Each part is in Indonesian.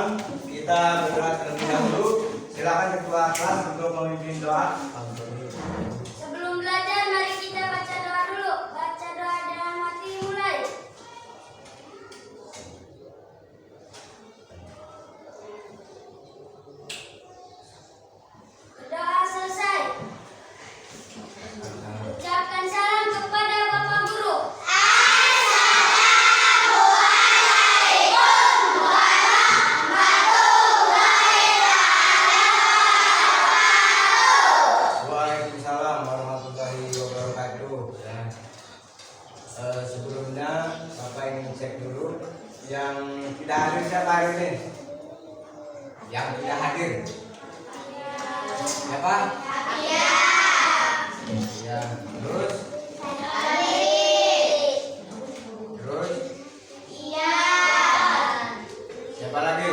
teman-teman, kita berdoa terlebih dahulu. Silakan ketua kelas untuk memimpin doa. Sebelum belajar, mari kita baca doa dulu. Baca doa dalam hati, mulai. Doa selesai. Ucapkan salam kepada Bapak Guru. Waalaikumsalam warahmatullahi wabarakatuh. Ya. Sebelumnya Bapak ingin cek dulu yang tidak hadir siapa hari ini? Yang tidak hadir? Siapa? Ya. Terus? Terus? Siapa lagi?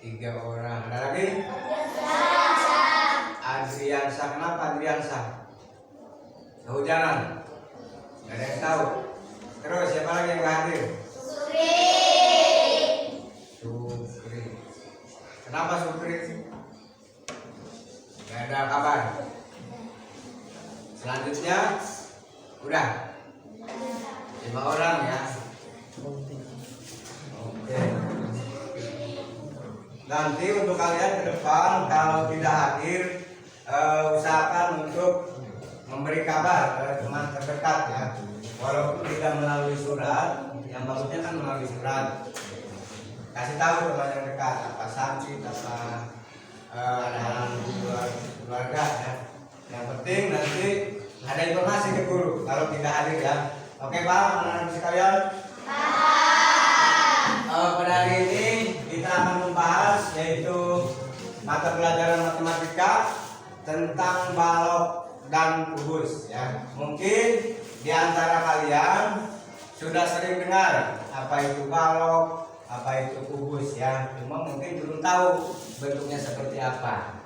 3 orang. Ada lagi? Adriansa. Kenapa Adriansa? Kehujanan? Gak ada yang tahu. Terus siapa lagi yang gak hadir? Sukri. Kenapa Sukri? Gak ada kabar. Selanjutnya udah 5 orang ya. Oke. Nanti untuk kalian ke depan kalau tidak hadir, usahakan untuk memberi kabar ke teman terdekat ya. Walaupun tidak melalui surat, yang bagusnya kan melalui surat. Kasih tahu teman yang dekat apa sakit, apa ada halangan keluarga ya. Yang penting nanti ada informasi ke guru kalau tidak hadir ya. Oke Pak, anak-anak sekalian. Pada hari ini kita akan membahas yaitu mata pelajaran matematika tentang balok dan kubus ya. Mungkin di antara kalian sudah sering dengar apa itu balok, apa itu kubus ya. Cuma mungkin belum tahu bentuknya seperti apa.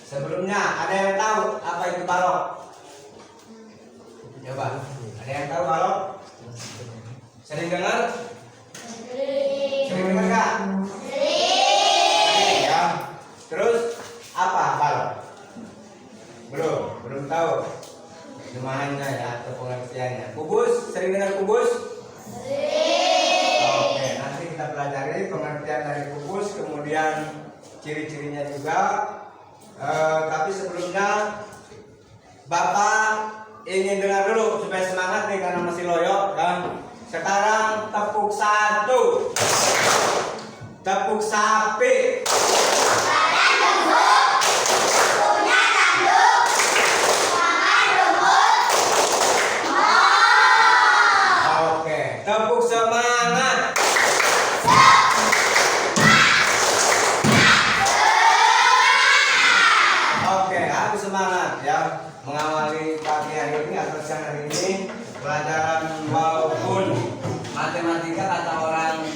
Sebelumnya ada yang tahu apa itu balok? Coba, ada yang tahu balok? Sering dengar? Sering dengar nggak? Sering ya. Terus apa balok? Belum tahu jemaahnya ya atau pengertiannya. Kubus, sering dengar kubus? Oke, nanti kita pelajari pengertian dari kubus, kemudian ciri-cirinya juga. Tapi sebelumnya Bapak ingin dengar dulu supaya semangat nih karena masih loyo kan. Sekarang tepuk 1. Tepuk sapi. Oke, tepuk semangat. Oke, harus semangat ya mengawali pagi hari ini atau siang hari ini pelajaran walaupun matematika kata orang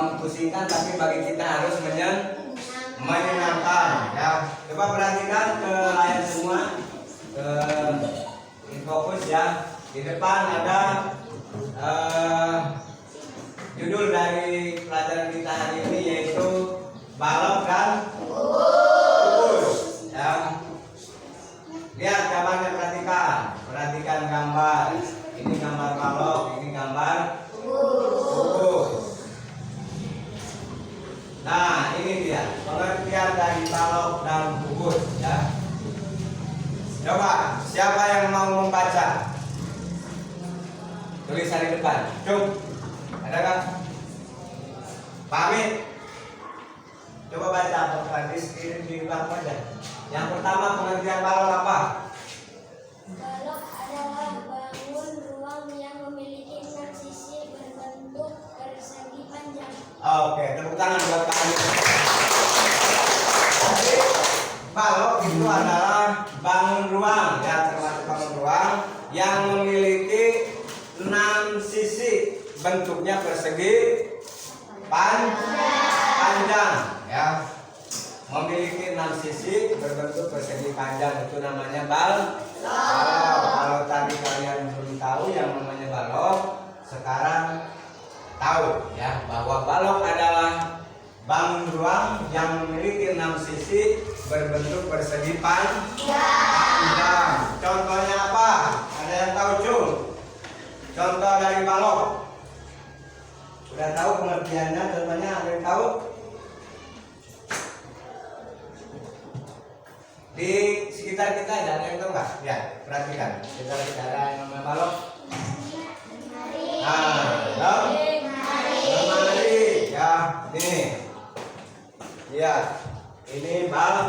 mempusingkan, tapi bagi kita harus menyenangkan ya. Coba perhatikan ke layar semua, ke fokus ya. Di depan ada judul dari pelajaran kita hari ini yaitu balok dan kubus ya. Lihat gambarnya, perhatikan gambar. Ini gambar balok, ini gambar kubus. Nah, ini dia pengertian dari balok dan kubus ya. Coba, siapa yang mau membaca? Tulisan di depan. Cung, ada kan? Pamit. Coba baca Bapak di belakang aja. Yang pertama pengertian balok apa? Balok adalah bangun ruang yang memiliki 6 sisi berbentuk persegi panjang. Oke, tepuk tangan buat Pak Anies. Jadi, balok itu adalah bangun ruang ya, termasuk bangun ruang yang memiliki 6 sisi, bentuknya persegi panjang ya. Memiliki 6 sisi berbentuk persegi panjang, itu namanya balok. Kalau tadi kalian belum tahu yang namanya balok, sekarang tahu ya bahwa balok adalah bangun ruang yang memiliki 6 sisi berbentuk persegi panjang. Contohnya apa? Ada yang tahu cung? Contoh dari balok. Sudah tahu pengertiannya? Contohnya ada yang tahu? Di sekitar kita ada yang tahu nggak? Ya, perhatikan. Sekitar kita ada yang namanya balok. Lemari. Ya, ini. Lihat, ini balok.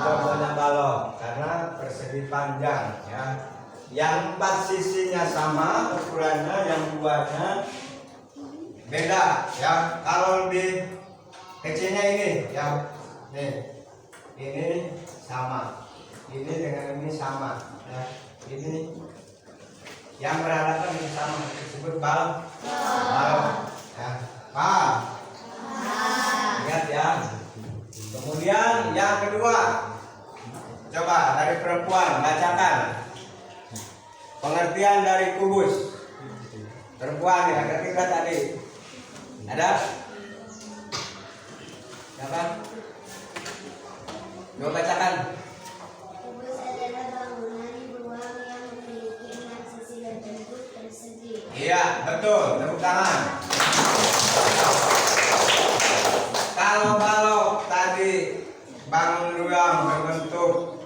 Contohnya balok karena persegi panjang ya. Yang 4 sisinya sama ukurannya, yang 2-nya beda ya. Kalau lebih kecilnya ini ya. Ini sama. Ini dengan ini sama ya. Ini yang berhadapan ini sama disebut balok. Ya. Lihat ya. Kemudian yang kedua, coba dari perempuan bacakan pengertian dari kubus. Perempuan ya, ketiga tadi ada? Siapa? Coba bacakan. Kubus adalah bangunan ruang yang memiliki 6 sisi berbentuk persegi. Iya, betul. Tepuk tangan. Kalau balok tadi bangun ruang berbentuk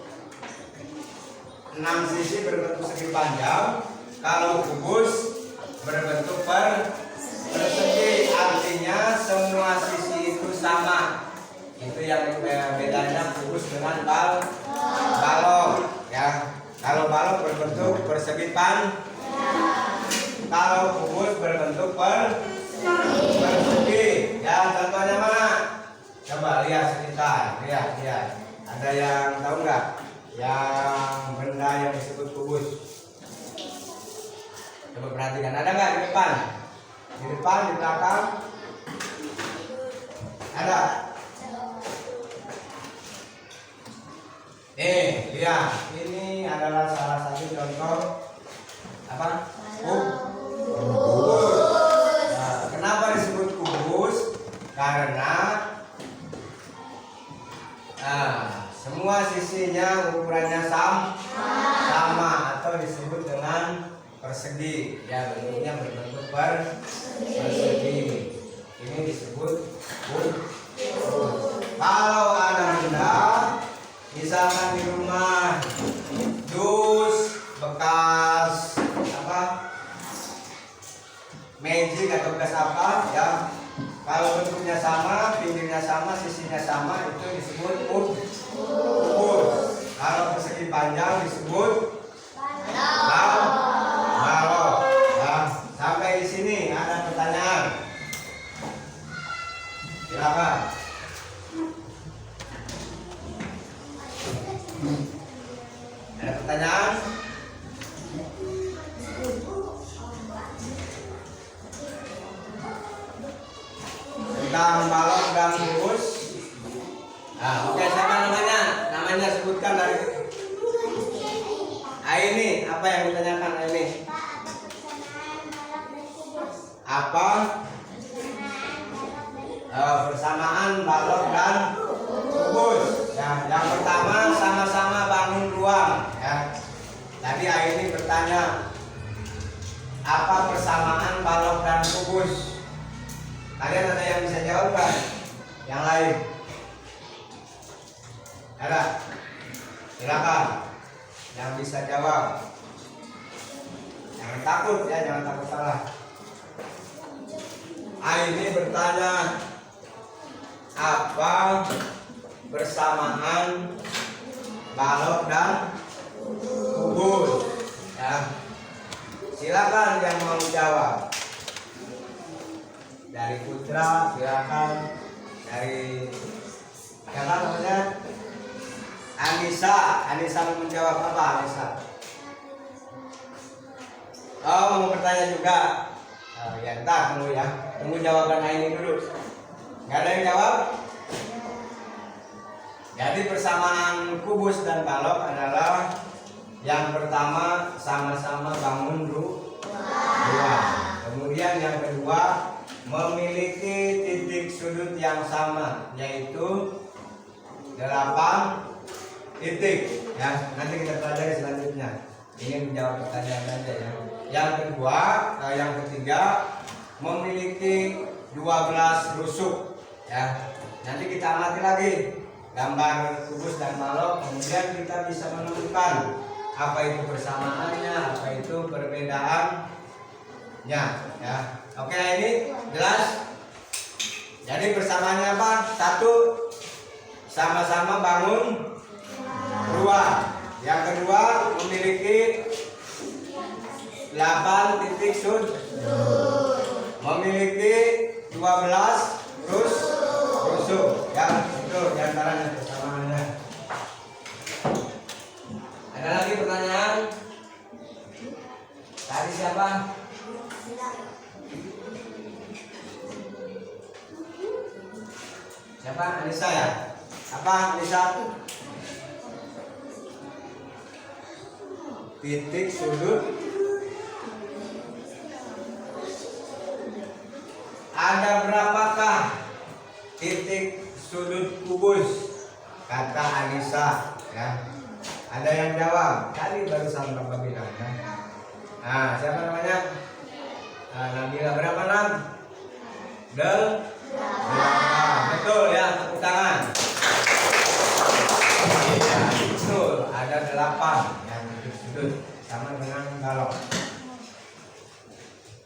6 sisi berbentuk segi panjang, kalau kubus berbentuk persegi, artinya semua sisi itu sama. Itu yang bedanya kubus dengan balok ya. Kalau balok berbentuk persegi panjang, kalau kubus berbentuk persegi. Ya, contohnya mana? Coba lihat sekitar, lihat. Ada yang tahu nggak? Yang benda yang disebut kubus. Coba perhatikan, ada nggak di depan? Di depan, di belakang? Ada. Lihat, ini adalah salah satu contoh apa? Kubus. Nah, kenapa disebut kubus? Karena semua sisinya ukurannya sama atau disebut dengan persegi. Ya, bentuknya berbentuk persegi. Ini disebut kubus. Kalau ada benda, misalkan di rumah, dus, bekas apa? Magic atau bekas apa ya? Kalau bentuknya sama, pinggirnya sama, sisinya sama, itu disebut kubus. Kalau persegi panjang disebut balok. Nah, sampai di sini ada pertanyaan. Silakan. Ada pertanyaan? Tentang balok dan kubus. Oke, siapa namanya? Namanya sebutkan dari Aini. Apa yang ditanyakan Aini? Apa? Persamaan balok dan kubus. Ya, yang pertama sama-sama bangun ruang. Ya. Tadi Aini bertanya, apa persamaan balok dan kubus? Kalian ada yang bisa jawab kan? Yang lain? Ada? Silakan. Yang bisa jawab. Jangan takut ya, jangan takut salah. Ini bertanya, apa persamaan balok dan kubus? Ya. Silakan yang mau jawab. Dari Putra, silakan. Dari siapa namanya? Anissa mau menjawab apa Anissa? Mau bertanya juga. Ya entar tunggu ya. Tunggu jawaban ini dulu. Gak ada yang jawab? Jadi persamaan kubus dan balok adalah yang pertama sama-sama bangun ruang. Kemudian Kemudian yang kedua, memiliki titik sudut yang sama, yaitu 8 titik. Ya, nanti kita pelajari selanjutnya. Ini menjawab pertanyaan saja ya. Yang kedua, yang ketiga, memiliki 12 rusuk. Ya, nanti kita amati lagi gambar kubus dan balok, kemudian kita bisa menemukan apa itu persamaannya, apa itu perbedaannya. Ya, oke, ini jelas. Jadi persamaannya apa? Satu, sama-sama bangun ruang. Yang kedua, memiliki 8 titik sudut, memiliki 12 rusuk. Ya, itu diantaranya persamaannya. Ada lagi pertanyaan? Tadi siapa? Siapa? Anissa ya? Apa Anissa? Titik sudut. Ada berapakah titik sudut kubus? Kata Anissa ya. Ada yang jawab? Tadi barusan Bapak bilang ya. Nah, siapa namanya? Nabila, berapa Nam? Betul ya, tepuk tangan. Iya, betul. Ada 8 yang titik sudut sama dengan balok.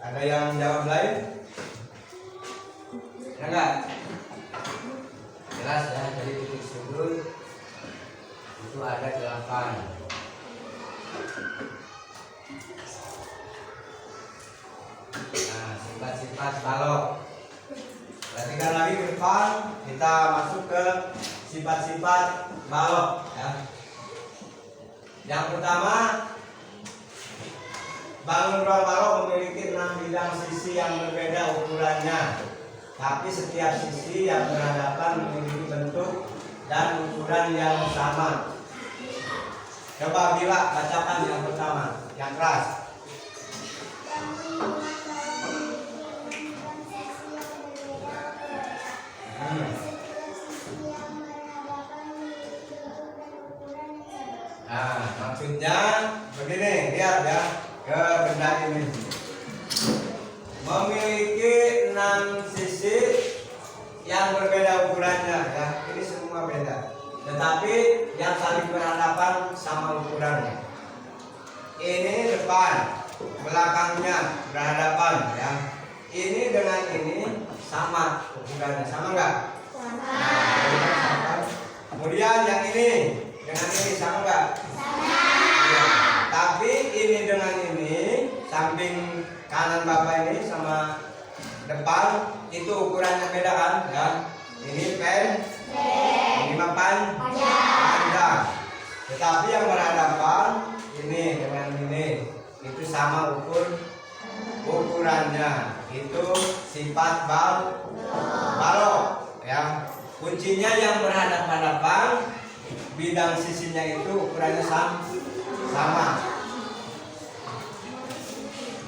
Ada yang jawab lain? Enggak? Jelas ya, jadi titik sudut itu ada 8. Nah, sifat-sifat balok. Perhatikan lagi ke depan, kita masuk ke sifat-sifat balok ya. Yang pertama, bangun ruang balok memiliki 6 bidang sisi yang berbeda ukurannya. Tapi setiap sisi yang berhadapan memiliki bentuk dan ukuran yang sama. Coba Bila bacakan yang pertama, yang keras. Nah, maksudnya begini, lihat ya ke benda ini. Memiliki 6 sisi yang berbeda ukurannya ya. Ini semua beda. Tetapi yang saling berhadapan sama ukurannya. Ini depan, belakangnya berhadapan ya. Ini dengan ini sama ukurannya, sama enggak? Sama. Kemudian yang ini dengan ini sama enggak? Sama. Ya. Tapi ini dengan ini, samping kanan Bapak ini sama depan itu ukurannya beda kan? Ya. Ini ini panjang. Tetapi yang berhadapan ini dengan ini itu sama ukurannya. Itu sifat balok ya. Kuncinya yang berhadapan-hadapan, bidang sisinya itu ukurannya sama.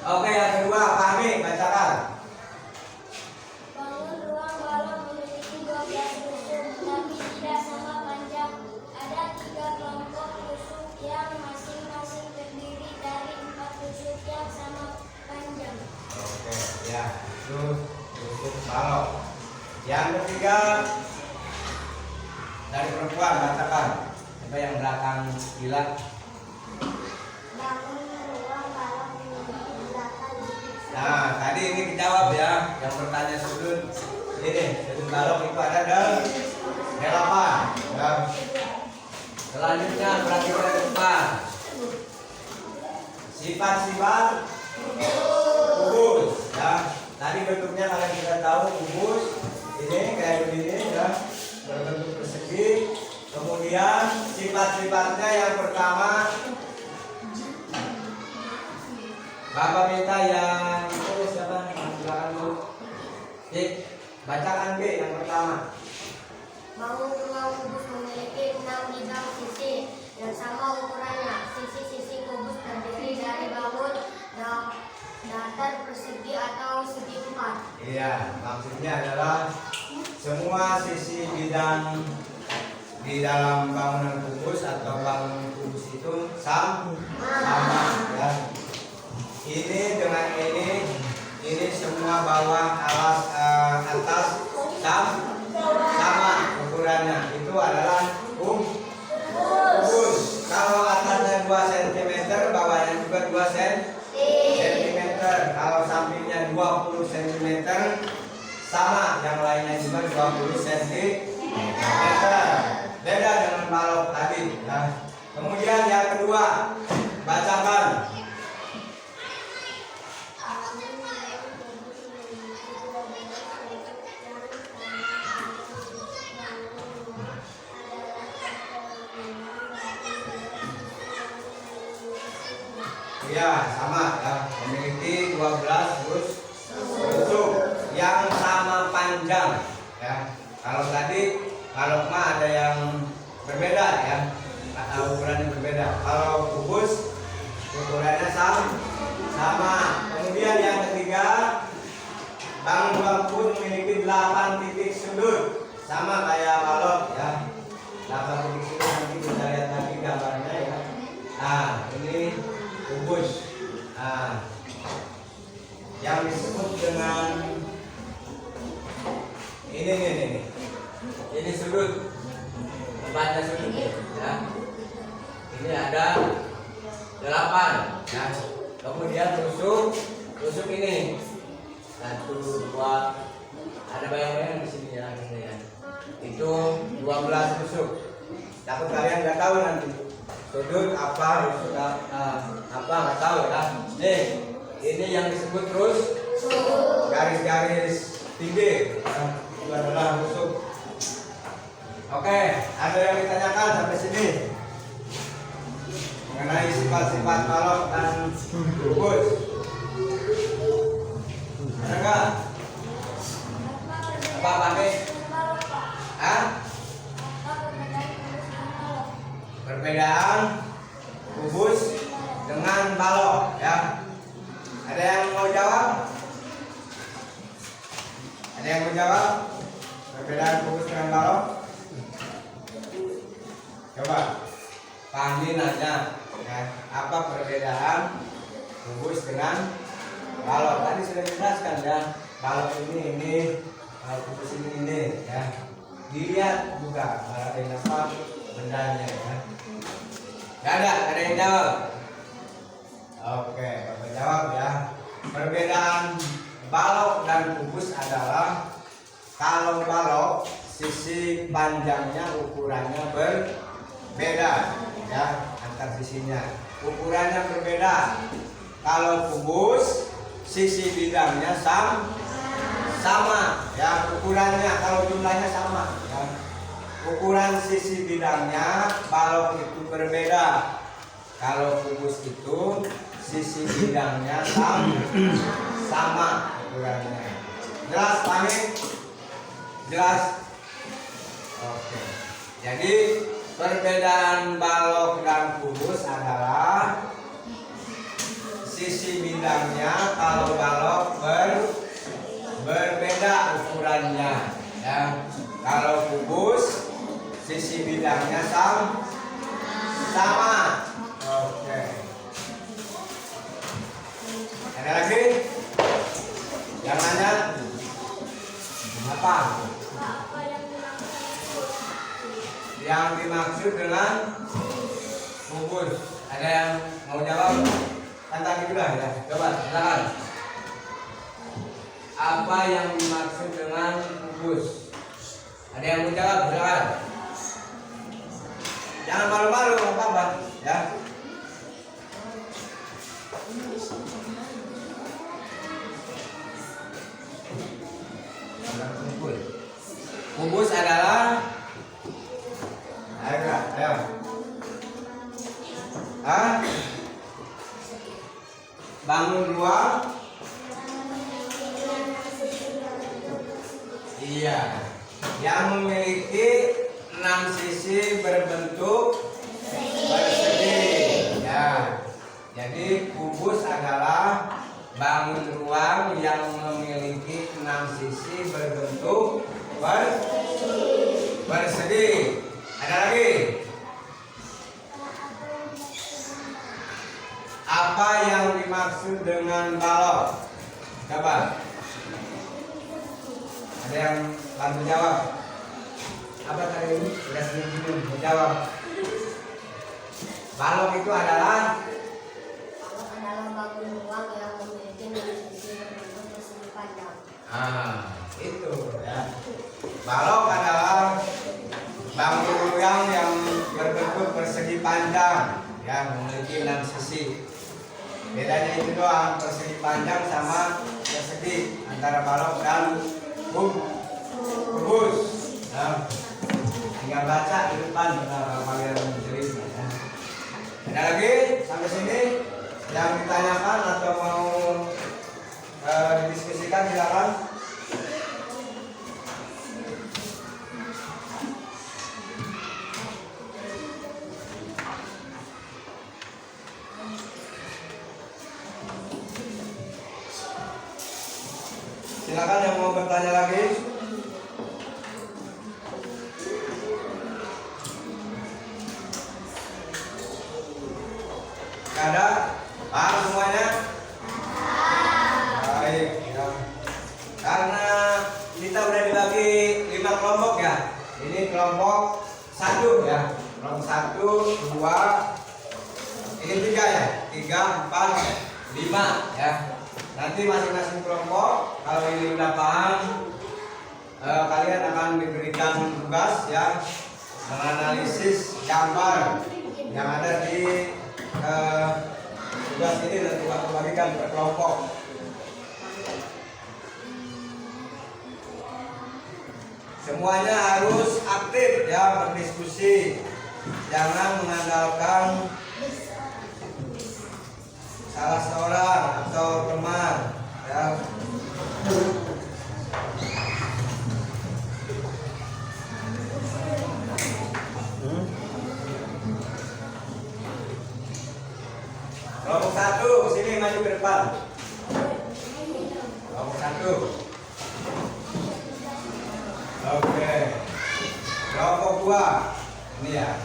Oke, yang kedua, kami bacakan. Bangun ruang balok memiliki 12 rusuk, tapi tidak sama panjang. Ada 3 kelompok rusuk yang masing-masing terdiri dari 4 rusuk yang sama panjang. Oke, ya, itu rusuk balok. Yang ketiga, dari perempuan bacakan. Coba yang belakang Bila. Bangun ruang balok memiliki 8 titik sudut. Nah, tadi ini dijawab ya, yang bertanya sudut. Ini sudut balok itu ada 8. Ya. Selanjutnya perhatikan ke depan. Sifat-sifat kubus. Ya, tadi bentuknya kalian sudah tahu kubus. Ini kayak begini ya, berbentuk persegi. Kemudian sifat-sifatnya yang pertama, Bapak minta yang itu siapa? Silakan dulu. Bacakan B yang pertama. Bangun ruang kubus memiliki 6 bidang sisi yang sama ukurannya. Sisi-sisi kubus terdiri dari bangun datar, persegi atau segi empat. Iya, maksudnya adalah semua sisi bidang di dalam bangunan kubus atau bangunan kubus itu sama ya. Ini dengan ini semua bawah atas sama ukurannya. Itu adalah kubus. Kalau atasnya 2 cm, bawahnya juga 2 cm. Kalau sampingnya 20 cm, sama yang lainnya juga 20 cm. Beda dengan balok tadi ya. Kemudian yang kedua, bacakan. Ya, sama ya, memiliki 12 tusuk yang sama panjang ya. Kalau tadi balok mah ada yang berbeda ya, ukurannya berbeda. Kalau kubus ukurannya sama. Kemudian yang ketiga, bangunan kubus memiliki 8 titik sudut, sama kayak balok ya. 8 titik sudut, nanti kita lihat lagi gambarnya ya. Nah, ini kubus. Nah, yang disebut dengan ini sudut, tempatnya sudut ya. Ini ada 8 ya. Kemudian tusuk ini 1, 2, ada bayang-bayang di sini ya, itu 12 tusuk. Takut kalian nggak tahu nanti sudut apa, tusuk apa nggak tahu ya. Nih, ini yang disebut terus garis-garis tinggi ya. Itu adalah tusuk. Oke, ada yang ditanyakan sampai sini mengenai sifat-sifat balok dan kubus? Ada nggak? Apa pakai? Perbedaan kubus dengan balok ya. Ada yang mau jawab? Ada yang mau jawab? Perbedaan kubus dengan balok? Coba Fahmi nanya ya, apa perbedaan kubus dengan balok? Tadi sudah dijelaskan ya, balok ini, kubus ini ya. Dilihat juga ada apa bendanya ya. Gak ada yang jawab. Oke, Bapak jawab ya. Perbedaan balok dan kubus adalah kalau balok sisi panjangnya ukurannya berbeda ya, antar sisinya ukurannya berbeda. Kalau kubus sisi bidangnya sama ya, ukurannya kalau jumlahnya sama ya. Ukuran sisi bidangnya balok itu berbeda. Kalau kubus itu sisi bidangnya sama ukurannya. Jelas Pak? Jelas? Oke. Jadi perbedaan balok dan kubus adalah sisi bidangnya. Kalau balok berbeda ukurannya ya. Kalau kubus sisi bidangnya sama. Oke. Ada lagi? Yang nanya apa? Yang dimaksud dengan kubus. Ada yang mau jawab? Tantang gitu lah ya. Coba silakan. Apa yang dimaksud dengan kubus? Ada yang mau jawab? Silakan. Jangan malu-malu, apa-apa ya. Kubus adalah ayo. Bangun ruang. Iya. Yang memiliki 6 sisi berbentuk persegi. Ya. Jadi kubus adalah bangun ruang yang memiliki 6 sisi berbentuk persegi. Ada lagi? Apa yang dimaksud dengan balok? Coba. Ada yang bantu jawab? Apa tadi ini? Sudah senyum-senyum menjawab. Balok itu adalah bangun ruang yang memiliki 6 sisi berbentuk persegi panjang. Itu ya. Balok adalah bangun ruang yang berbentuk persegi panjang yang memiliki 6 sisi. Bedanya itu doang, persegi panjang sama persegi, antara balok dan kubus. Nah, tinggal baca di depan kalian cerita. Ya. Ada lagi sampai sini yang ditanyakan atau mau didiskusikan, silakan. Silakan yang mau bertanya lagi. Ada? Paham semuanya? Baik. Ya. Karena kita udah dibagi 5 kelompok ya. Ini kelompok 1 ya. Kelompok 1, 2, ini 3 ya. 3, 4, 5 ya. Nanti masing-masing kelompok kalau ini udah paham, kalian akan diberikan tugas ya, menganalisis gambar yang ada di tugas ini, nanti aku bagikan per kelompok. Semuanya harus aktif ya, berdiskusi, jangan mengandalkan salah seorang atau teman ya. Kelompok 1 sini maju ke depan. Kelompok 1. Oke. Kelompok 2 ini ya.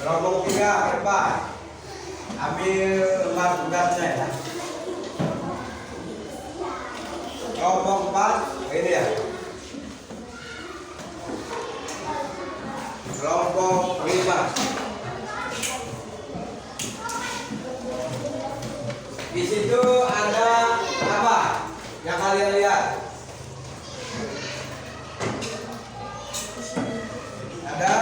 Kelompok 3 ke depan. Ambil lembar tugasnya ya. Kelompok 4 ini ya. Kelompok 5. Di situ ada apa yang kalian lihat? Ada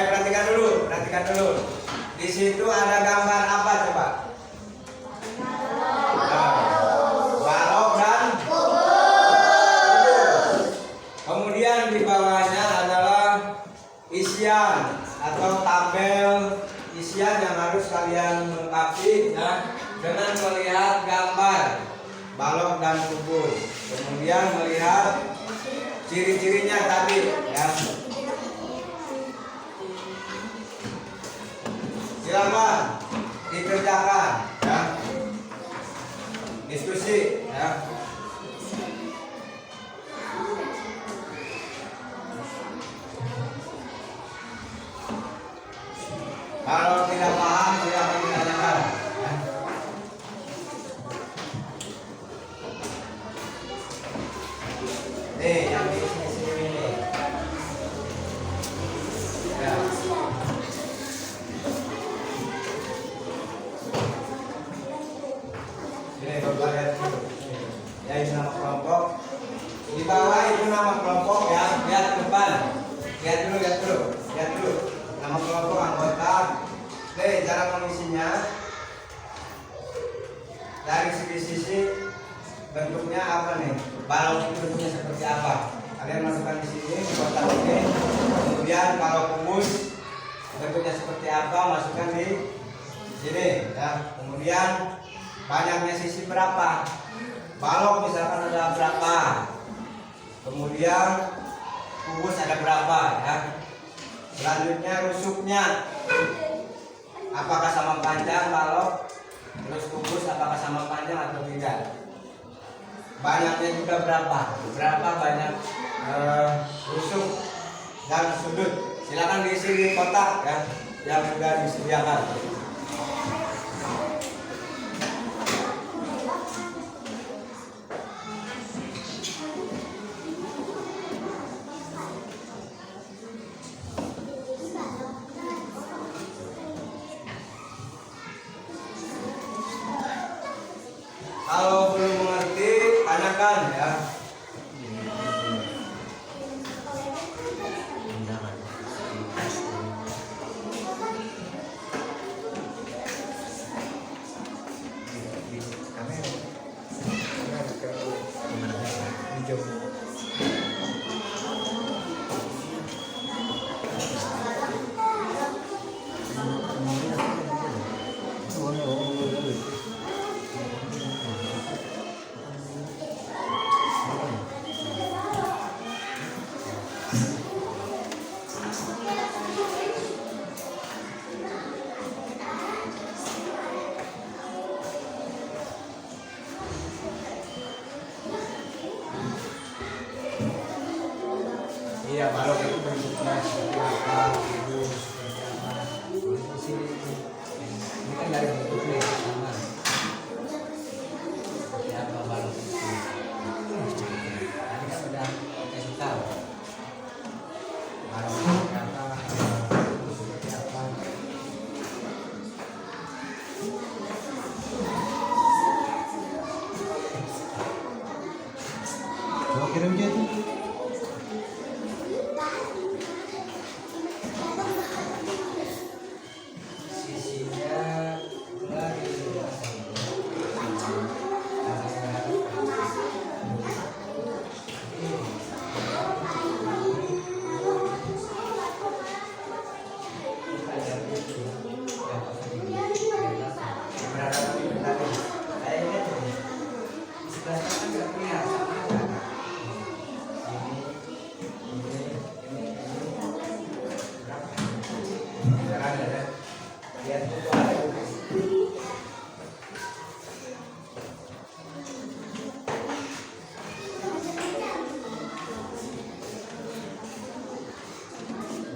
perhatikan dulu. Di situ ada gambar apa coba? Balok dan kubus. Kemudian di bawahnya adalah isian atau tabel isian yang harus kalian lengkapi ya, dengan melihat gambar balok dan kubus. Kemudian melihat ciri-cirinya tadi ya. Silakan dikerjakan ya. Diskusi ya. Kalau tidak paham silakan ditanyakan ya. Nih yang di sini ini. Ya. Ini Bapak lihat dulu. Ya, ini nama kelompok. Di bawah itu nama kelompok ya. Lihat ke depan. Lihat dulu. Nama kelompok anggota. Oke, cara mengisinya. Dari sisi bentuknya apa nih? Balok itu bentuknya seperti apa? Kalian masukkan di sini, di kotak ini. Kemudian kalau kubus bentuknya seperti apa? Masukkan di sini ya. Kemudian banyaknya sisi berapa? Balok misalkan ada berapa? Kemudian kubus ada berapa ya? Selanjutnya rusuknya, apakah sama panjang, kalau terus kubus apakah sama panjang atau tidak. Banyaknya juga berapa banyak rusuk dan sudut. Silakan diisi di kotak ya yang sudah disediakan. Kalau belum mengerti, tanyakan ya. Iya, balok itu bentuknya seperti apa, itu seperti apa. Di sini ini kan dari bentuknya sama. Seperti apa balok itu? Tadi kan sudah kasih tahu. Balok seperti apa, itu seperti apa. Coba kirim dia tuh.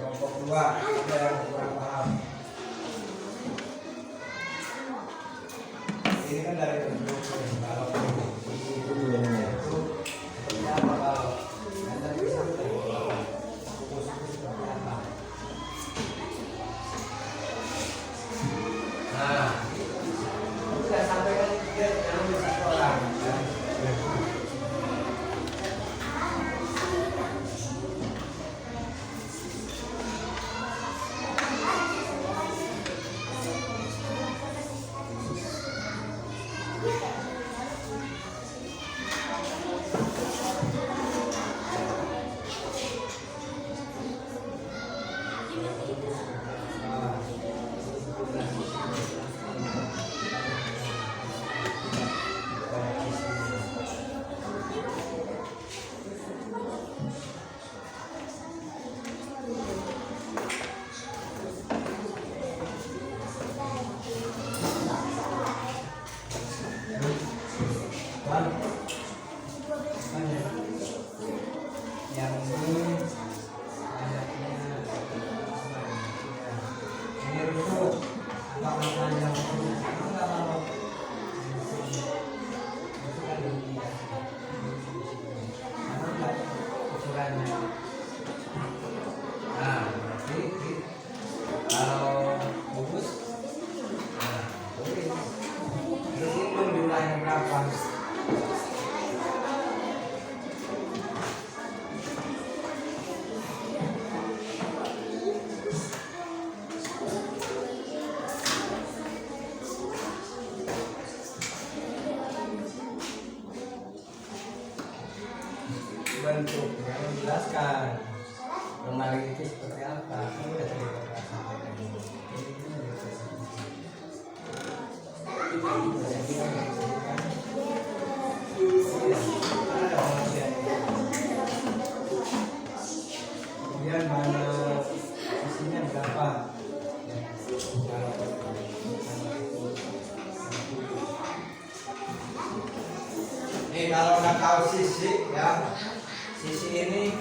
Kelompok dua, ada yang kurang paham. Ini kan dari bentuk kalau itu seperti apa kalau dan tadi disampaikan fokus seperti apa. Nah, itu saya sampaikan dia yang bisa orang. Yang ini rusuk apakah panjang itu nggak mau ukurannya. Nah, berarti kalau bagus, nah boleh. Terus itu jumlahnya berapa? Bentuknya menjelaskan lemari itu seperti apa. Ini udah terlihat sampaikan dulu. Kemudian mana Ini kalau nggak tahu sisi ya, sisi ini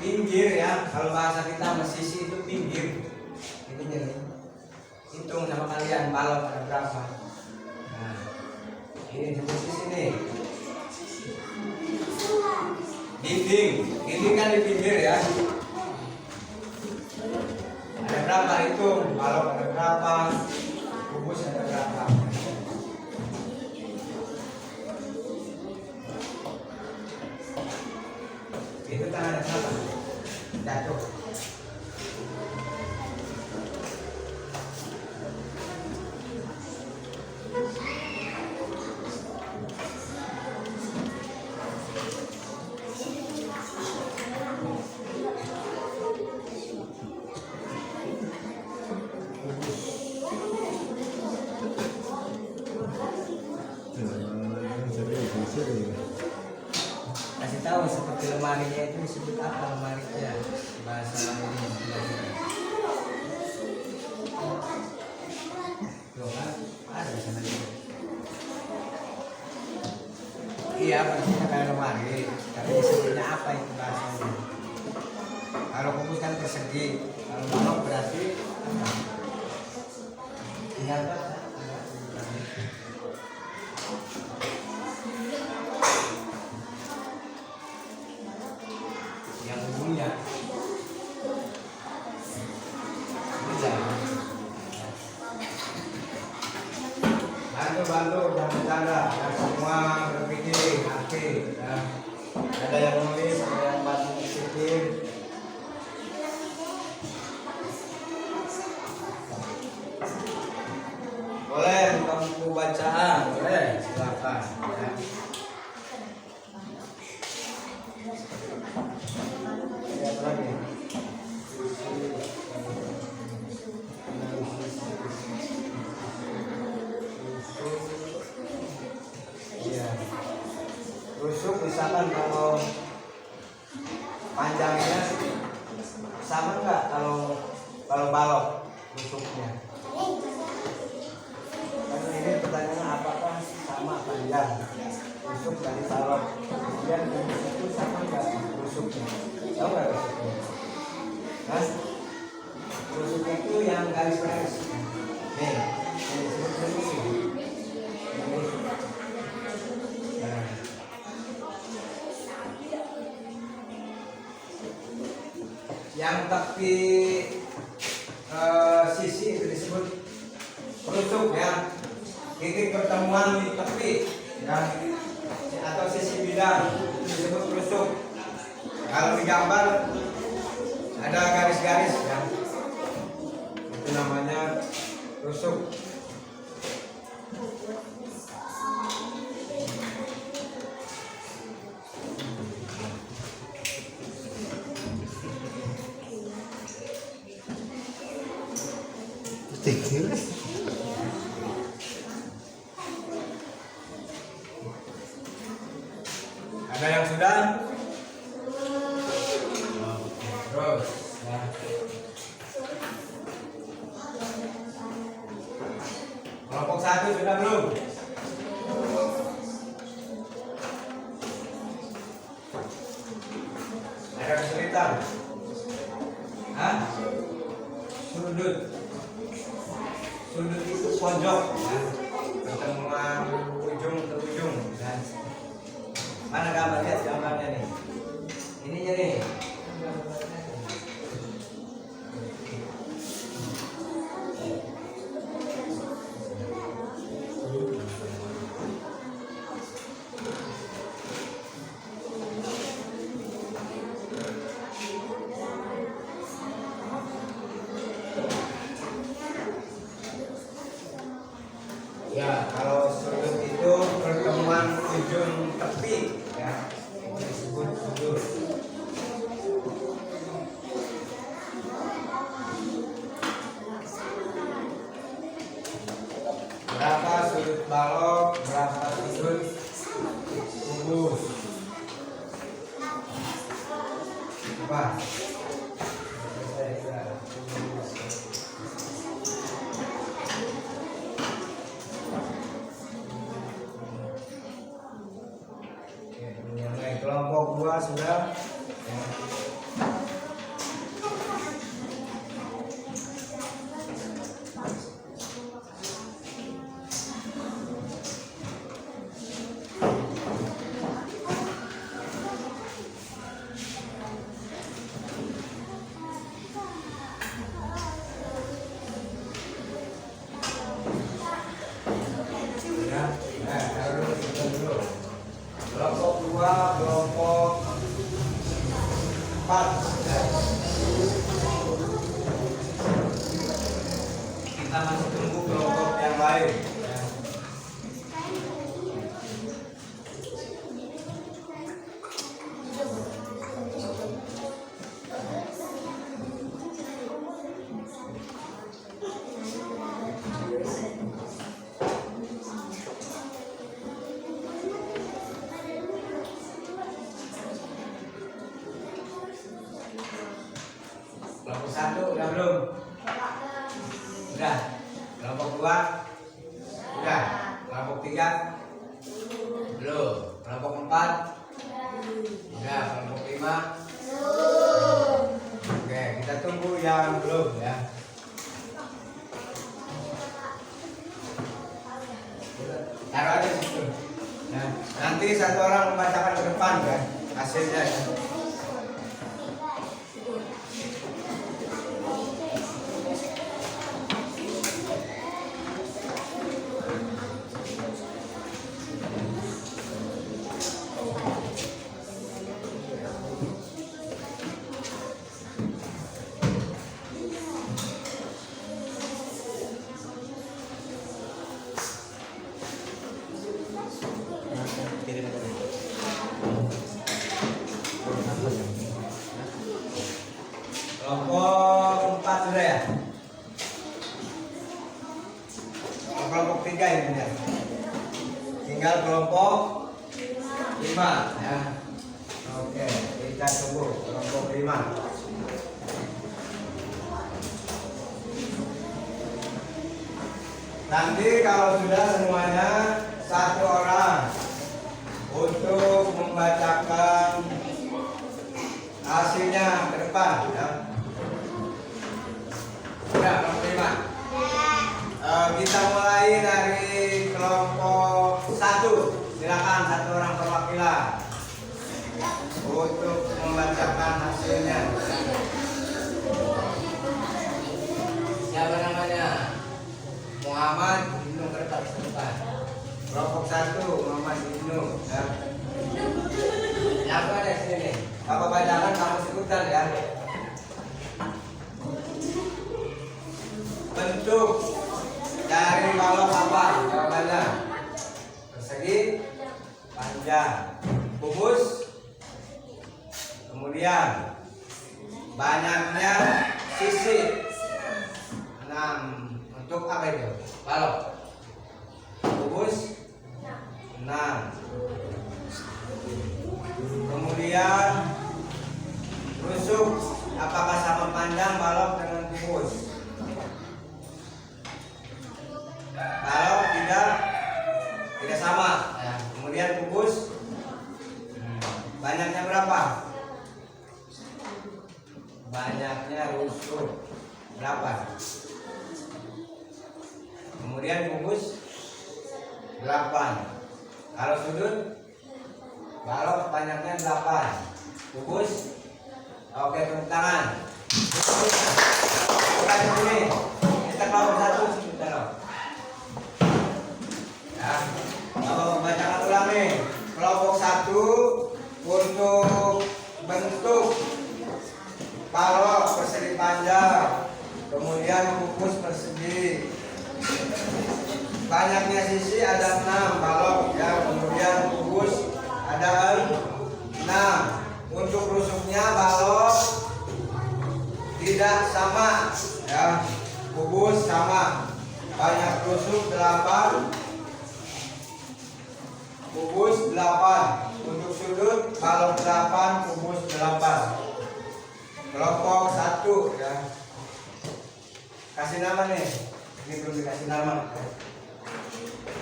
pinggir ya. Kalau bahasa kita sisi itu pinggir. Ini jadi hitung sama kalian balok ada berapa. Nah, ini disebut sisi nih. Dinding kan di pinggir ya. Ada berapa itu? Balok ada berapa? Kubus ada berapa? Itu tangan ada berapa? Jatuh. Kasih tahu seperti lemarinya itu disebut apa lemarinya bahasa ini. Loh kan ada di sana juga. Iya bentuknya kayak lemari, tapi disebutnya apa itu bahasanya? Kalau kubus kan persegi, kalau balok berarti apa? Ingat Pak? Yang ujungnya bantu jangan bercanda ya, semua berpikir hati ya. Ada yang nulis, ada yang bantu berpikir. Boleh buka buku bacaan, boleh silakan ya. Lihat lagi. Iya. Rusuk misalkan kalau panjangnya sama nggak kalau balok rusuknya? Karena ini pertanyaannya apakah sama panjang rusuk dari balok? Kemudian rusuk itu sama nggak rusuknya? Tahu nggak rusuknya? Nah, rusuk itu yang garis-garis. Nih, ini disebut rusuk. Nah. Yang tepi sisi itu disebut rusuk ya. Titik pertemuan di tepi ya, atau sisi bidang itu disebut rusuk. Kalau di gambar ada garis-garis ya, itu namanya rusuk. Ada yang sudah? Terus ya. Kelompok 1 sudah belum? Ada kesulitan? Hah? Sudut. Sudut itu pojok ya. Pertemuan ujung ke ujung ya. Mana gambar, lihat gambarnya nih. Ininya nih. Ya, kalau sudut itu pertemuan ujung tepi ya, itu disebut sudut. Berapa sudut balok, berapa sudut kubus? Apa? kelompok 2 sudah. Kelompok 2, kelompok 4. Kita masih tunggu kelompok yang lain. Kelompok 1 udah belum? Udah. Kelompok 2 udah. Kelompok 3 belum. Kelompok 4 udah. Kelompok 5 oke, kita tunggu yang belum ya. Taruh aja situ. Nah, nanti satu orang membacakan ke depan ya hasilnya ya. Kelompok 4 sudah ya? Kelompok 3 ini ya. Tinggal kelompok 5 ya. Oke, kita tunggu kelompok 5. Nanti kalau sudah semuanya, satu orang untuk membacakan hasilnya ke depan ya. Sudah kelompok 5. Kita mulai dari kelompok 1. Silakan satu orang perwakilan untuk membacakan hasilnya. Siapa namanya? Muhammad Ibnu Kertas depan. Kelompok 1 Muhammad Ibnu ya. Siapa ada sini? Bapak bacakan, kamu sebutkan ya. Bentuk dari balok apa? Jawabannya persegi, panjang, kubus, kemudian banyaknya sisi. 6. Untuk apa itu? Balok kubus 6. Kemudian rusuk, apakah sama panjang balok dengan kubus? Kalau tidak sama ya. Kemudian kubus banyaknya berapa? Banyaknya rusuk berapa? Kemudian kubus 8. Kalau sudut balok banyaknya 8. Kubus oke, tepuk tangan. Bukan ini. Kita kelompok 1 sebentar. Ya, kalau bacakan ulang nih. Kelompok 1 untuk bentuk balok persegi panjang, kemudian kubus persegi, banyaknya sisi ada 6 balok ya, kemudian kubus ada 6. Untuk rusuknya balok tidak sama ya, kubus sama, banyak rusuk 8, kubus 8. Untuk sudut balok 8, kubus 8. Kelompok 1 ya. Kasih nama nih. Ini belum dikasih nama.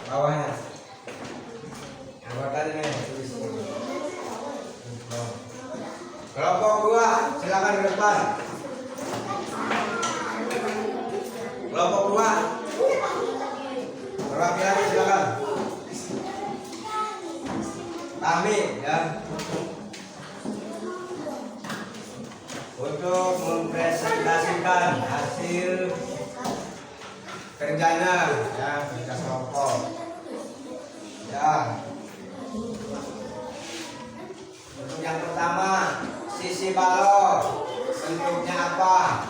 Bawahnya. Buat tadi nih tulis. Kelompok Perwakilan silakan. Kami ya. Untuk mempresentasikan hasil kerjanya ya, kerja kelompok. Ya. Untuk yang pertama, sisi balok bentuknya apa?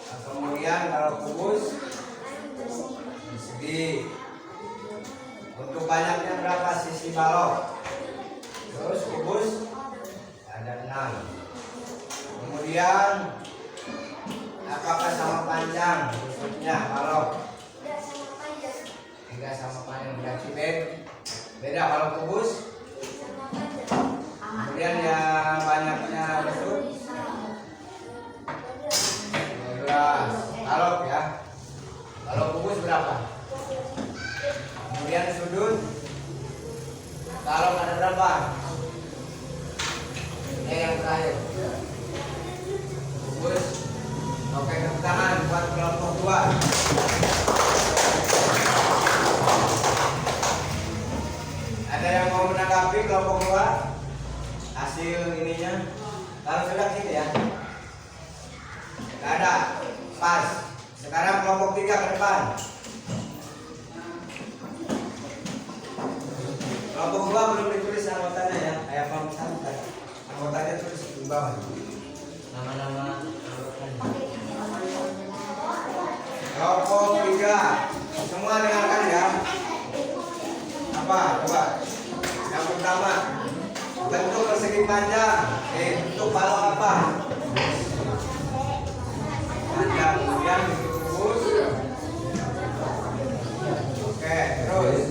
Nah, kemudian kalau kubus persegi. Untuk banyaknya berapa sisi balok? Terus kubus ada 6. Kemudian apakah sama panjang bentuknya balok? Tidak sama panjang, berarti beda kalau kubus. Kemudian yang banyaknya rusuk 12 balok ya. Kalau kubus berapa? Kemudian sudut balok ada berapa? Ini yang terakhir. Kubus. Oke, tepuk tangan buat kelompok 2. Ada yang mau menanggapi kelompok 2 hasil ininya? Kalau sudah gitu ya. Tidak ada. Pas. Sekarang kelompok 3 ke depan. Kelompok 2 belum ditulis anggotanya ya. Kayak kelompok 1 kan. Anggotanya tulis di bawah. Nama-nama anggotanya. Kelompok 3. Semua dengarkan ya. Apa? Coba. Yang pertama, bentuk persegi panjang. Bentuk balok apa? Panjang. Kemudian kubus. Oke, terus.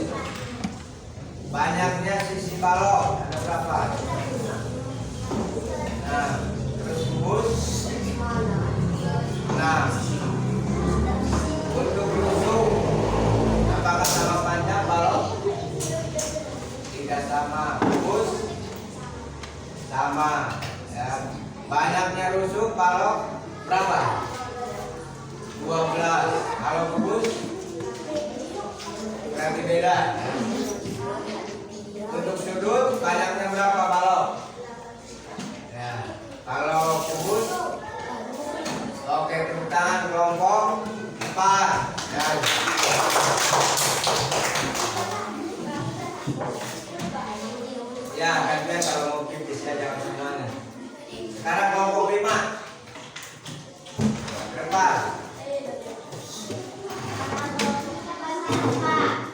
Banyaknya sisi balok ada berapa? Nah, terus kubus. Nah, untuk rusuk apakah sama panjang balok? Tidak sama. Kubus sama ya. Banyaknya rusuk balok berapa? 12. Kalau kubus berarti beda ya. Untuk sudut banyaknya berapa balok? Ya, kalau kubus. Oke, tepuk tangan kelompok 4 ya. Ya, gantian kalau mau kritis ya, jangan semuanya. Sekarang kelompok 5 berapa?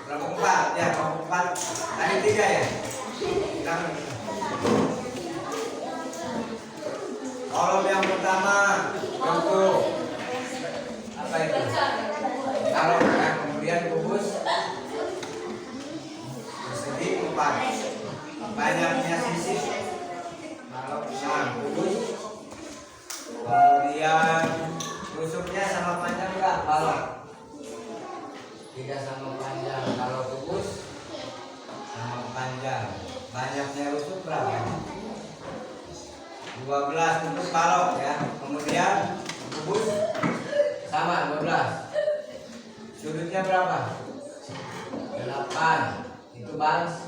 Kelompok 4 ya, kelompok 4 tadi 3 ya. Kolom yang pertama bentuk apa itu? Kalau ya, kemudian kubus persegi 4. Banyaknya sisi balok 6. Kubus. Kemudian rusuknya sama panjang enggak balok? Tidak sama panjang. Kalau kubus sama panjang. Banyaknya rusuk berapa? 12 untuk balok ya. Kemudian kubus sama 12. Sudutnya berapa? 8. Itu balok.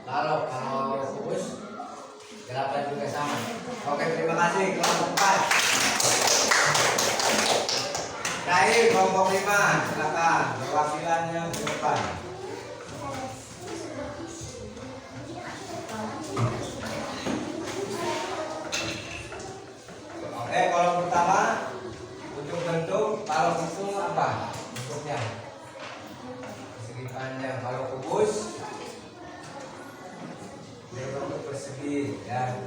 Kalau kubus 8 juga sama. Oke, terima kasih kelompok 4. Terakhir kelompok 5, silakan perwakilannya ke depan. Oke, kolom pertama untuk bentuk balok itu apa? Bentuknya persegi panjang. Kalau kubus berbentuk persegi ya.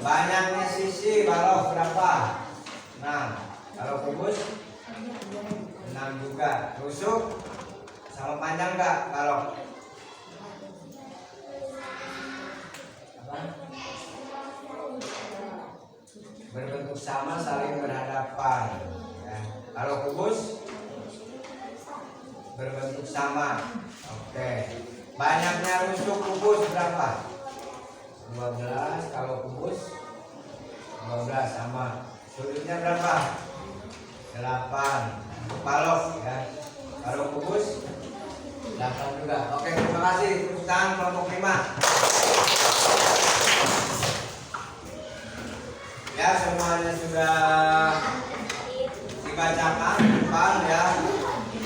Banyaknya sisi balok berapa? 6. Kalau kubus 6 juga. Rusuk sama panjang enggak balok? Apa? Berbentuk sama, saling berhadapan ya. Kalau kubus berbentuk sama. Oke. Banyaknya rusuk kubus berapa? 12. Kalau kubus 12 sama. Sudutnya berapa? 8. Untuk balok ya. Kalau kubus 8 juga. Oke, terima kasih. Tepuk tangan kelompok 5. Ya, semuanya sudah dibacakan depan ya.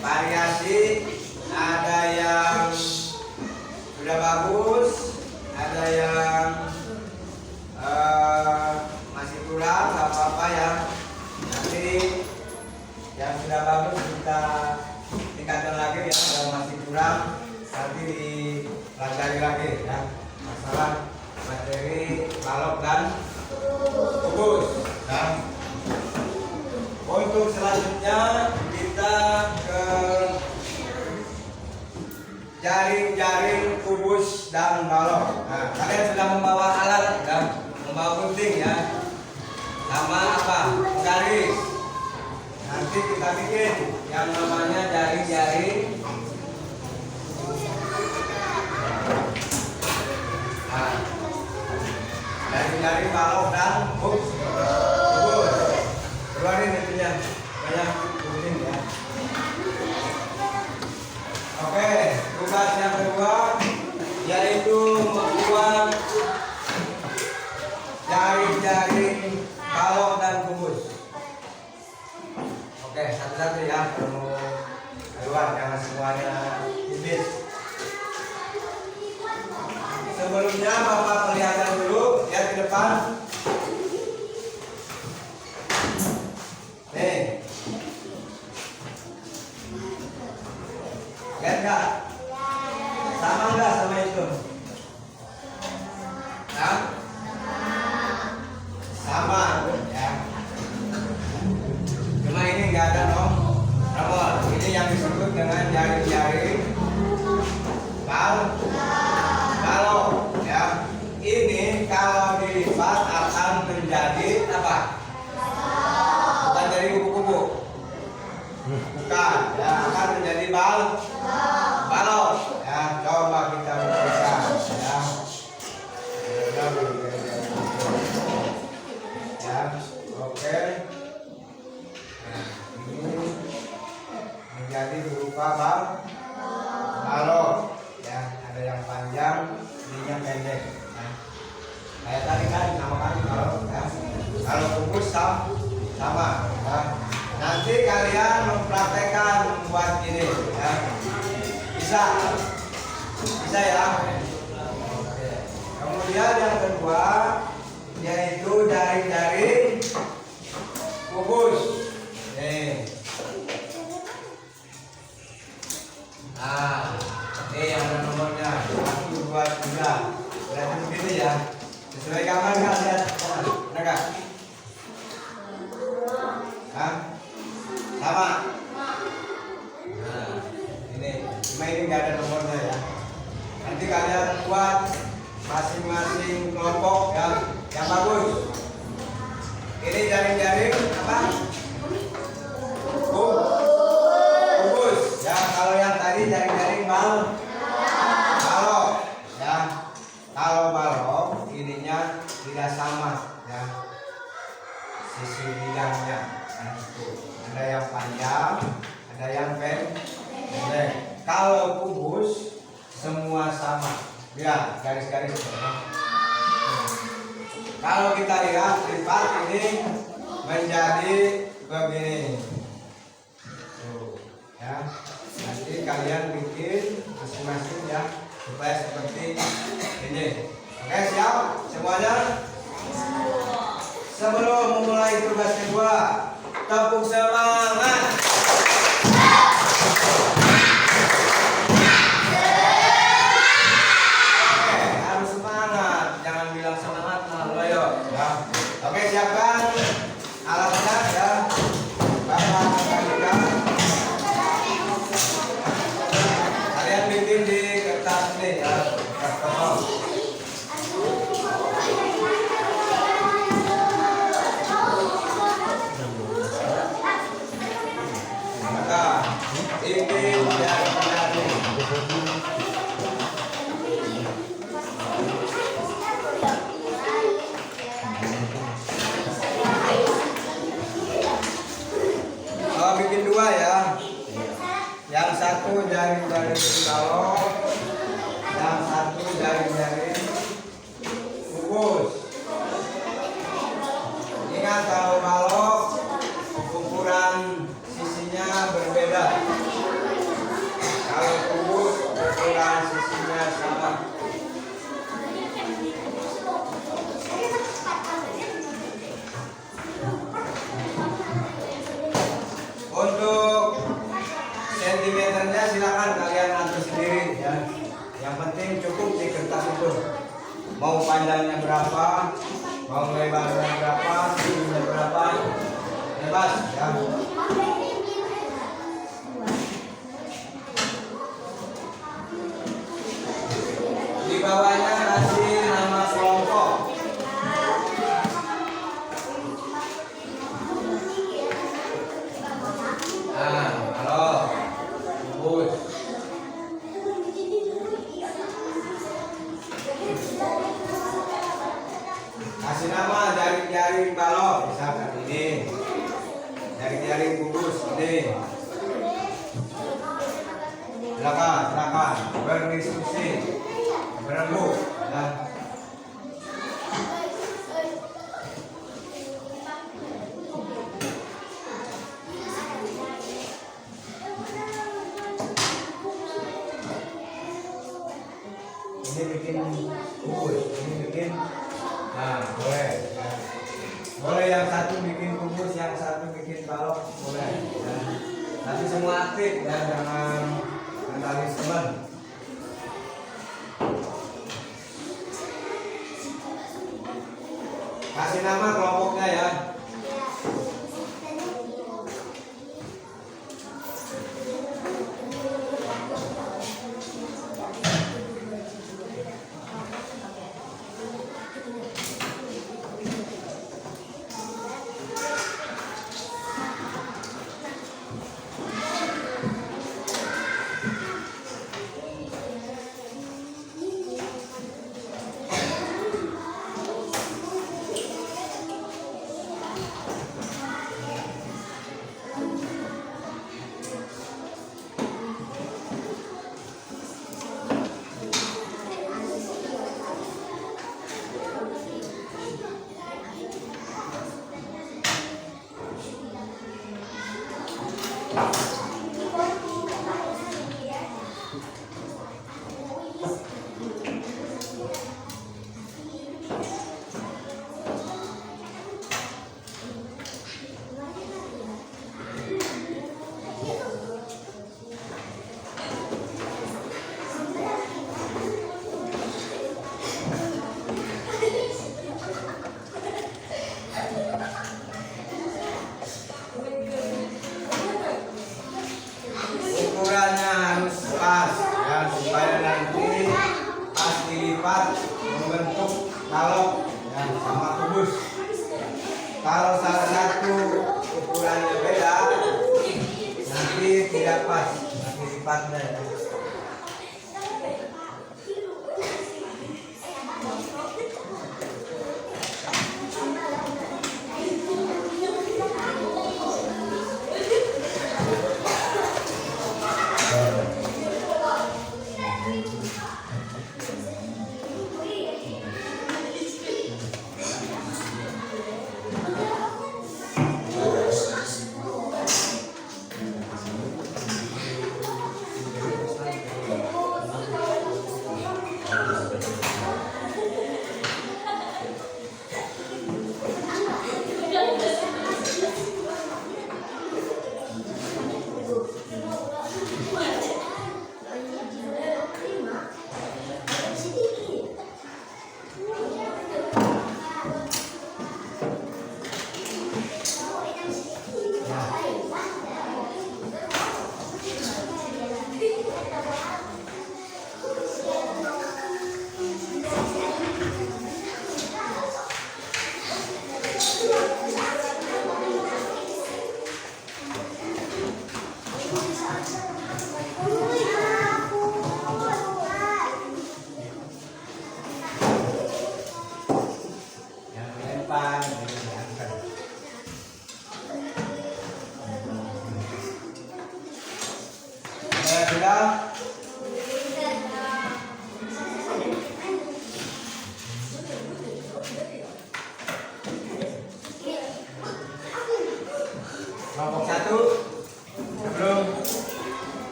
Variasi ada yang sudah bagus, ada yang masih kurang, nggak apa-apa ya. Nanti yang sudah bagus kita tingkatkan lagi ya. Yang masih kurang nanti dipelajari lagi ya. Masalah materi balok dan kubus. Nah, untuk selanjutnya kita ke jaring-jaring kubus dan balok. Nah, kalian sudah membawa alat dan membawa gunting ya, sama apa? Garis. Nanti kita bikin yang namanya jaring-jaring. Nah, jaring-jaring balok dan kubus. Keluarin itunya, banyak gunting ya. Oke, tugas yang kedua yaitu membuat jaring-jaring balok dan kubus. Oke, satu-satu ya, kalau keluar jangan semuanya tipis. Sebelumnya Bapak perlihatkan dulu, lihat ke depan. Nih, lihat nggak? Sama nggak sama itu? Nah? Sama ya. Cuma ini nggak ada nomor. Ini yang disebut dengan jaring-jaring balok ya. Ini kalau dilipat akan menjadi apa? Bukan dari kupu-kupu. Bukan, ya akan menjadi balok ya. Coba kita bisa ya. Ya, oke. Nah, ini menjadi berupa balok ya. Ada yang panjang, ininya pendek. Nah, kayak tadi kan dinamakan balok ya. Kalau kubus sama ya. Nanti kalian mempraktekkan membuat ini ya. Bisa ya. Oke. Kemudian yang kedua yaitu jaring-jaring kubus. Nih. Nah, ini yang ada nomornya 1, 2, 3. Berarti begini ya. Sesuai gambar nggak lihat? Benar nggak? Hah? Sama. Nah, ini cuma ini nggak ada nomornya ya. Nanti kalian buat masing-masing kelompok yang bagus. Ini jaring-jaring apa? Kubus. Ya, kalau yang tadi jaring-jaring balok ya. Kalau balok ininya tidak sama ya. Sisi bidangnya. Nah, ada yang panjang, ada yang pendek. Kalau kubus semua sama, lihat garis-garis. Kalau kita lihat lipat ini menjadi begini. Tuh, ya. Nanti kalian bikin masing-masing ya supaya seperti ini. Oke, siap semuanya? Sebelum memulai tugas kedua, tepuk semangat. Oke, harus semangat. Jangan bilang semangat malah loyo. Ya. Oke, siapkan alatnya ya. Bapak kalian. Kalian bikin di kertas ini ya. Kertas kosong. balok, yang satu jaring-jaring kubus. Ingat kalau balok ukuran sisinya berbeda. Kalau kubus ukuran sisinya sama. Untuk sentimeternya silakan kalian atur sendiri ya. Yang penting cukup di kertas itu. Mau panjangnya berapa, mau lebarnya berapa, tingginya berapa, bebas ya. Di bawahnya kasih nama kelompok. Nah, halo, kubus. Kasih nama jaring-jaring balok, misalkan ini. Jaring-jaring kubus ini. Silakan berdiskusi, berembuk ya. Ini bikin kubus, ini bikin, nah boleh ya. Boleh yang satu bikin kubus, yang satu bikin balok, boleh ya. Tapi semua aktif ya, jangan mentalis teman. Kasih nama kelompoknya ya. Ukurannya harus pas ya, supaya nanti pas dilipat membentuk balok ya, sama kubus. Kalau salah satu ukurannya beda, nanti tidak pas nanti lipatnya ya.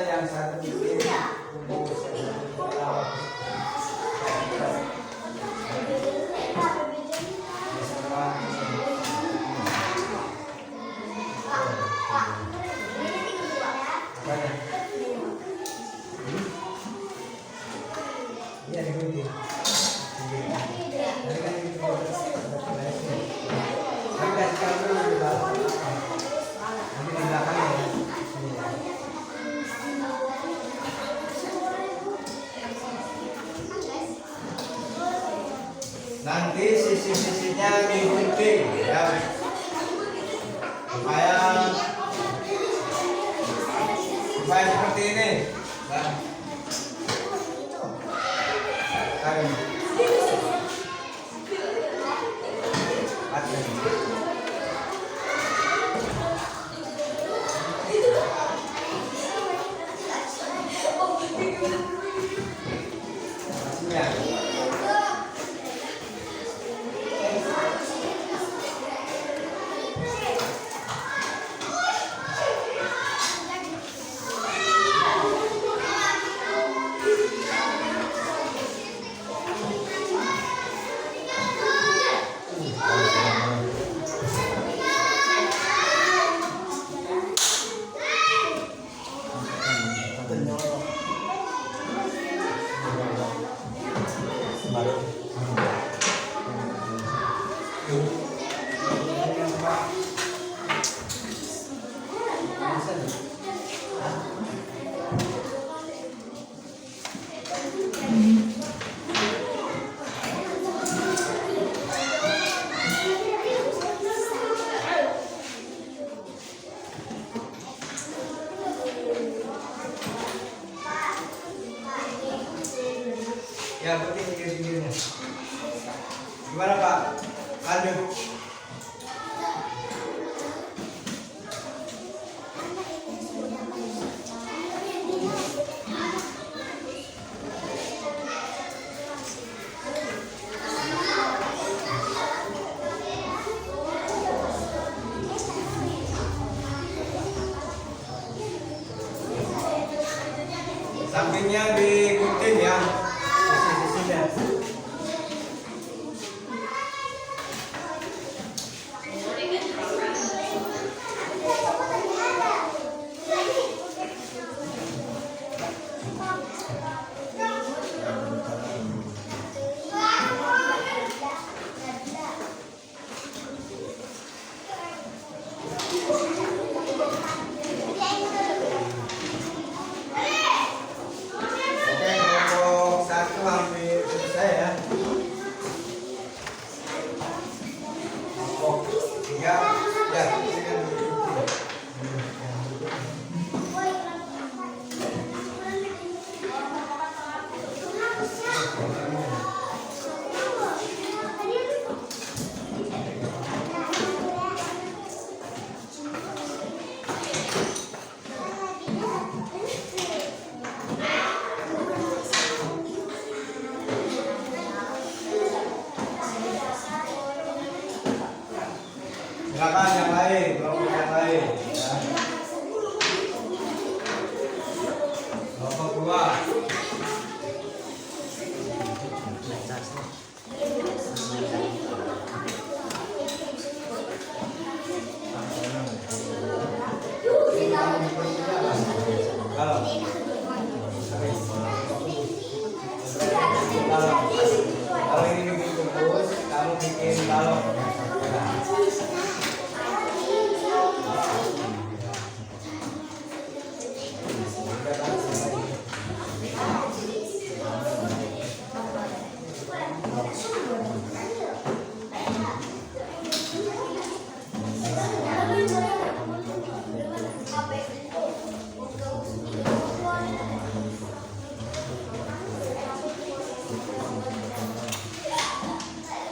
yang satu bikin bungkus lawak. Iya digunting. Nanti sisi-sisinya digunting ya, supaya seperti ini. Nah. Ya, penting pinggir-pinggirnya. Gimana Pak? Lanjut. Sampingnya digunting ya. Sisi-sisinya. Silakan yang lain, kelompok yang lain. Ya. Kelompok 2. Kalau ini bikin bungkus, kamu bikin balok.